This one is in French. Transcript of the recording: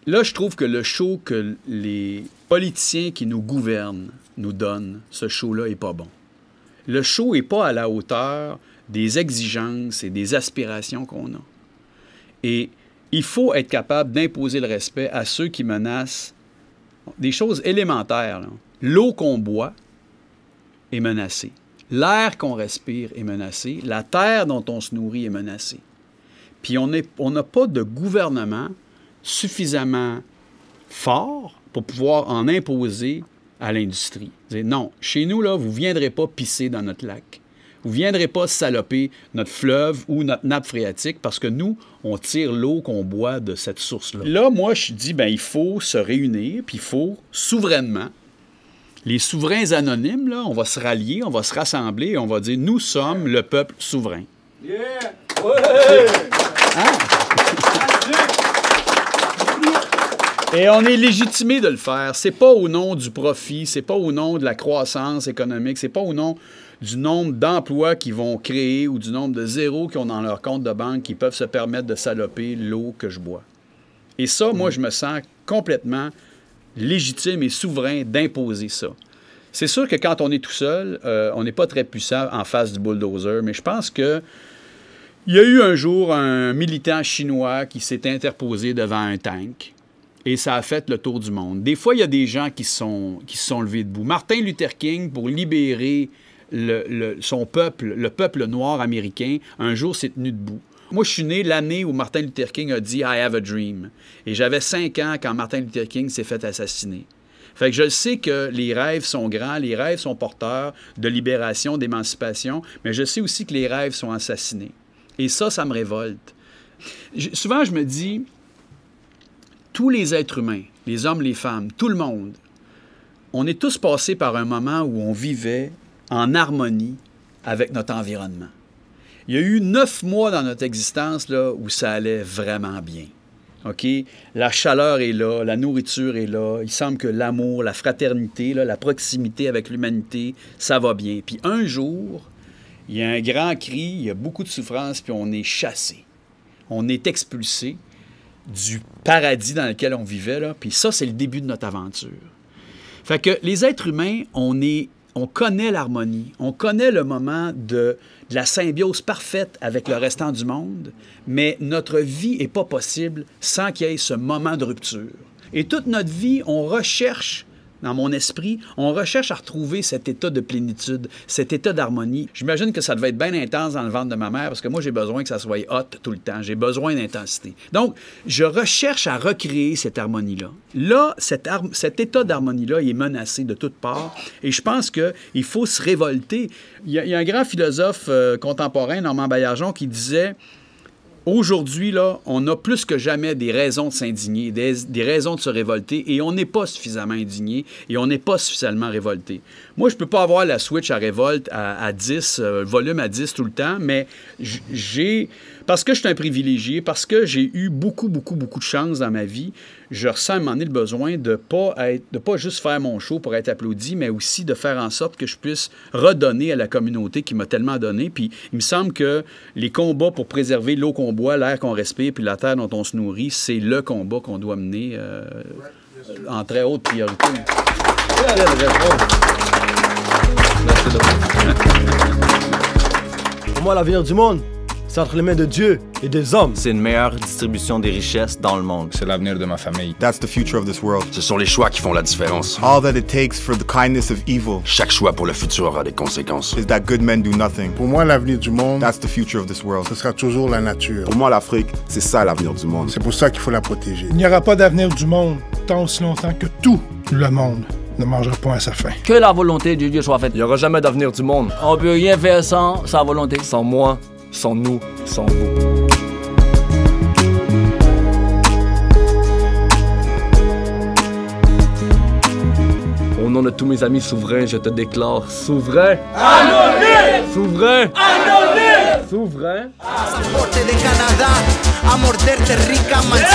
là, je trouve que le show que les politiciens qui nous gouvernent nous donnent, ce show-là n'est pas bon. Le show n'est pas à la hauteur des exigences et des aspirations qu'on a. Et il faut être capable d'imposer le respect à ceux qui menacent des choses élémentaires. L'eau qu'on boit est menacée. L'air qu'on respire est menacé. La terre dont on se nourrit est menacée. Puis on n'a pas de gouvernement suffisamment fort pour pouvoir en imposer à l'industrie. Non, chez nous, là, vous ne viendrez pas pisser dans notre lac. Vous ne viendrez pas saloper notre fleuve ou notre nappe phréatique parce que nous, on tire l'eau qu'on boit de cette source-là. Là, moi, je dis, il faut se réunir, puis il faut souverainement. Les souverains anonymes, là, on va se rallier, on va se rassembler et on va dire, nous sommes le peuple souverain. Yeah! Ouais! Hein? Et on est légitimé de le faire. C'est pas au nom du profit, c'est pas au nom de la croissance économique, c'est pas au nom du nombre d'emplois qu'ils vont créer ou du nombre de zéros qu'ils ont dans leur compte de banque qui peuvent se permettre de saloper l'eau que je bois. Et ça, moi, je me sens complètement légitime et souverain d'imposer ça. C'est sûr que quand on est tout seul, on n'est pas très puissant en face du bulldozer, mais je pense que il y a eu un jour un militant chinois qui s'est interposé devant un tank et ça a fait le tour du monde. Des fois, il y a des gens qui se sont levés debout. Martin Luther King, pour libérer son peuple, le peuple noir américain, un jour s'est tenu debout. Moi, je suis né l'année où Martin Luther King a dit « I have a dream ». Et j'avais 5 ans quand Martin Luther King s'est fait assassiner. Fait que je sais que les rêves sont grands, les rêves sont porteurs de libération, d'émancipation, mais je sais aussi que les rêves sont assassinés. Et ça me révolte. Souvent, je me dis, tous les êtres humains, les hommes, les femmes, tout le monde, on est tous passés par un moment où on vivait en harmonie avec notre environnement. Il y a eu 9 mois dans notre existence là, où ça allait vraiment bien. OK? La chaleur est là, la nourriture est là. Il semble que l'amour, la fraternité, là, la proximité avec l'humanité, ça va bien. Puis un jour, il y a un grand cri, il y a beaucoup de souffrance, puis on est chassé. On est expulsé du paradis dans lequel on vivait. Là, puis ça, c'est le début de notre aventure. Fait que les êtres humains, on connaît l'harmonie, on connaît le moment de la symbiose parfaite avec le restant du monde, mais notre vie n'est pas possible sans qu'il y ait ce moment de rupture. Et toute notre vie, on recherche, dans mon esprit, on recherche à retrouver cet état de plénitude, cet état d'harmonie. J'imagine que ça devait être bien intense dans le ventre de ma mère parce que moi, j'ai besoin que ça soit hot tout le temps. J'ai besoin d'intensité. Donc, je recherche à recréer cette harmonie-là. Là, cet état d'harmonie-là, il est menacé de toutes parts et je pense qu'il faut se révolter. Il y a un grand philosophe contemporain, Normand Baillargeon, qui disait... Aujourd'hui, là, on a plus que jamais des raisons de s'indigner, des raisons de se révolter, et on n'est pas suffisamment indigné et on n'est pas suffisamment révolté. Moi, je ne peux pas avoir la switch à révolte à 10, volume à 10 tout le temps, mais parce que je suis un privilégié, parce que j'ai eu beaucoup de chance dans ma vie, je ressens à un moment donné le besoin de pas juste faire mon show pour être applaudi, mais aussi de faire en sorte que je puisse redonner à la communauté qui m'a tellement donné. Puis il me semble que les combats pour préserver l'eau qu'on boit, l'air qu'on respire, puis la terre dont on se nourrit, c'est le combat qu'on doit mener en très haute priorité. Pour moi, l'avenir du monde, c'est entre les mains de Dieu et des hommes. C'est une meilleure distribution des richesses dans le monde. C'est l'avenir de ma famille. That's the future of this world. Ce sont les choix qui font la différence. All that it takes for the kindness of evil. Chaque choix pour le futur aura des conséquences. Is that good men do nothing. Pour moi, l'avenir du monde, that's the future of this world. Ce sera toujours la nature. Pour moi, l'Afrique, c'est ça l'avenir du monde. C'est pour ça qu'il faut la protéger. Il n'y aura pas d'avenir du monde tant aussi longtemps que tout le monde ne mangera pas à sa faim. Que la volonté de Dieu soit faite. Il n'y aura jamais d'avenir du monde. On peut rien faire sans sa volonté. Sans moi, sans nous, sans vous. Au nom de tous mes amis souverains, je te déclare souverain. Anonyme! Souverain! Anonyme! Souverain! Pasaporte de Canadá, a morderte rica manzana.